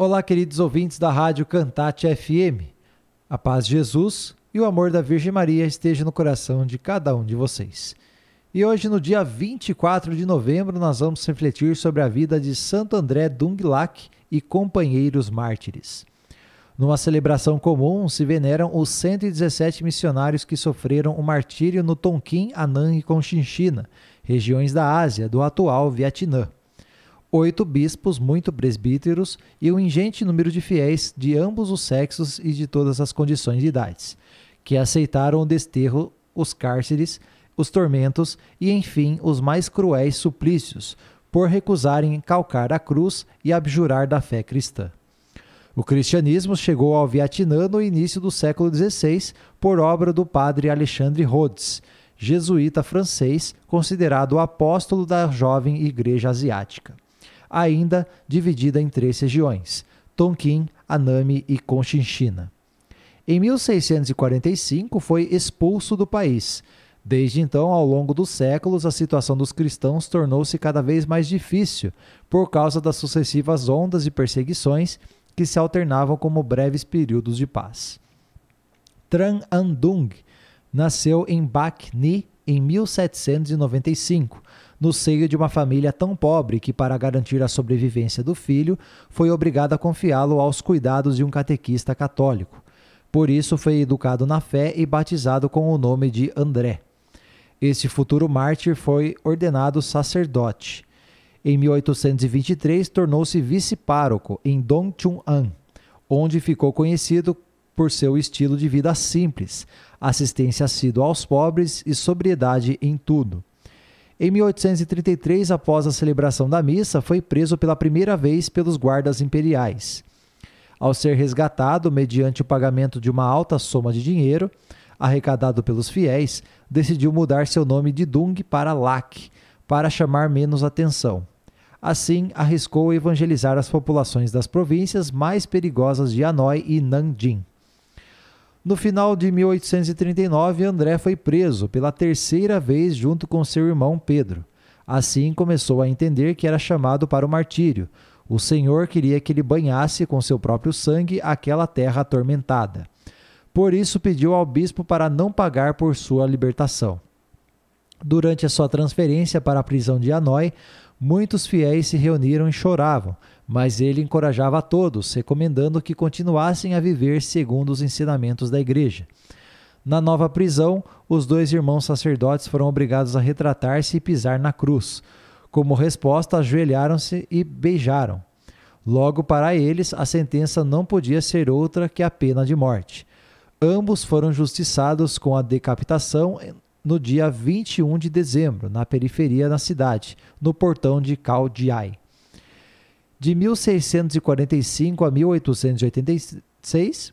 Olá, queridos ouvintes da Rádio Cantate FM. A paz de Jesus e o amor da Virgem Maria esteja no coração de cada um de vocês. E hoje, no dia 24 de novembro, nós vamos refletir sobre a vida de Santo André Dũng-Lạc e companheiros mártires. Numa celebração comum, se veneram os 117 missionários que sofreram o martírio no Tonkin, Annan e Conchinchina, regiões da Ásia, do atual Vietnã. 8 bispos, muito presbíteros e um ingente número de fiéis de ambos os sexos e de todas as condições e idades, que aceitaram o desterro, os cárceres, os tormentos e, enfim, os mais cruéis suplícios, por recusarem calcar a cruz e abjurar da fé cristã. O cristianismo chegou ao Vietnã no início do século XVI por obra do padre Alexandre Rhodes, jesuíta francês, considerado o apóstolo da jovem igreja asiática, ainda dividida em 3 regiões, Tonkin, Annam e Conchinchina. Em 1645 foi expulso do país. Desde então, ao longo dos séculos, a situação dos cristãos tornou-se cada vez mais difícil por causa das sucessivas ondas de perseguições que se alternavam como breves períodos de paz. Tran Anh Dung nasceu em Bac Ni em 1795, no seio de uma família tão pobre que, para garantir a sobrevivência do filho, foi obrigada a confiá-lo aos cuidados de um catequista católico. Por isso foi educado na fé e batizado com o nome de André. Este futuro mártir foi ordenado sacerdote. Em 1823, tornou-se vice-pároco em Dong Chung An, onde ficou conhecido por seu estilo de vida simples, assistência assídua aos pobres e sobriedade em tudo. Em 1833, após a celebração da missa, foi preso pela primeira vez pelos guardas imperiais. Ao ser resgatado, mediante o pagamento de uma alta soma de dinheiro, arrecadado pelos fiéis, decidiu mudar seu nome de Dung para Lac, para chamar menos atenção. Assim, arriscou evangelizar as populações das províncias mais perigosas de Hanoi e Nanjing. No final de 1839, André foi preso pela 3ª vez junto com seu irmão Pedro. Assim, começou a entender que era chamado para o martírio. O Senhor queria que ele banhasse com seu próprio sangue aquela terra atormentada. Por isso, pediu ao bispo para não pagar por sua libertação. Durante a sua transferência para a prisão de Hanoi, muitos fiéis se reuniram e choravam, mas ele encorajava a todos, recomendando que continuassem a viver segundo os ensinamentos da igreja. Na nova prisão, os 2 irmãos sacerdotes foram obrigados a retratar-se e pisar na cruz. Como resposta, ajoelharam-se e beijaram. Logo, para eles, a sentença não podia ser outra que a pena de morte. Ambos foram justiçados com a decapitação no dia 21 de dezembro, na periferia da cidade, no portão de Cao Giai. De 1645 a 1886,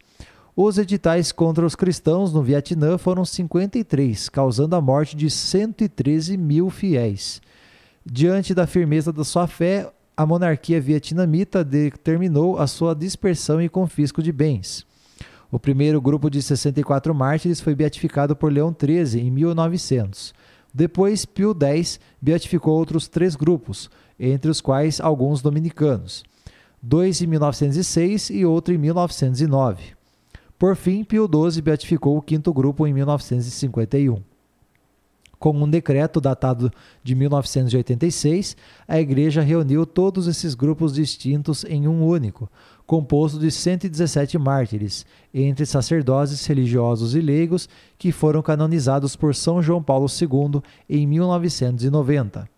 os editais contra os cristãos no Vietnã foram 53, causando a morte de 113 mil fiéis. Diante da firmeza da sua fé, a monarquia vietnamita determinou a sua dispersão e confisco de bens. O primeiro grupo de 64 mártires foi beatificado por Leão XIII em 1900. Depois, Pio X beatificou outros 3 grupos, entre os quais alguns dominicanos. 2 em 1906 e outro em 1909. Por fim, Pio XII beatificou o 5º grupo em 1951. Com um decreto datado de 1986, a Igreja reuniu todos esses grupos distintos em um único, composto de 117 mártires, entre sacerdotes, religiosos e leigos, que foram canonizados por São João Paulo II em 1990.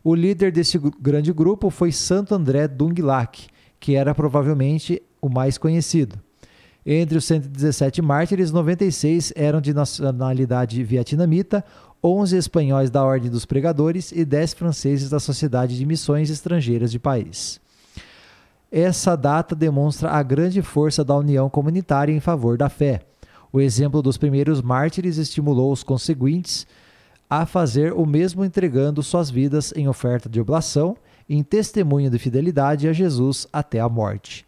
O líder desse grande grupo foi Santo André Dũng-Lạc, que era provavelmente o mais conhecido. Entre os 117 mártires, 96 eram de nacionalidade vietnamita, 11 espanhóis da Ordem dos Pregadores e 10 franceses da Sociedade de Missões Estrangeiras de país. Essa data demonstra a grande força da união comunitária em favor da fé. O exemplo dos primeiros mártires estimulou os conseguintes a fazer o mesmo, entregando suas vidas em oferta de oblação, em testemunho de fidelidade a Jesus até a morte.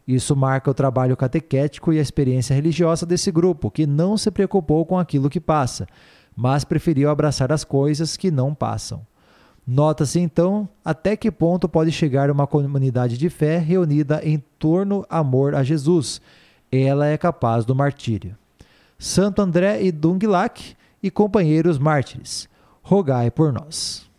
Isso marca o trabalho catequético e a experiência religiosa desse grupo, que não se preocupou com aquilo que passa, mas preferiu abraçar as coisas que não passam. Nota-se então até que ponto pode chegar uma comunidade de fé reunida em torno amor a Jesus. Ela é capaz do martírio. Santo André e Dunglac e companheiros mártires, rogai por nós.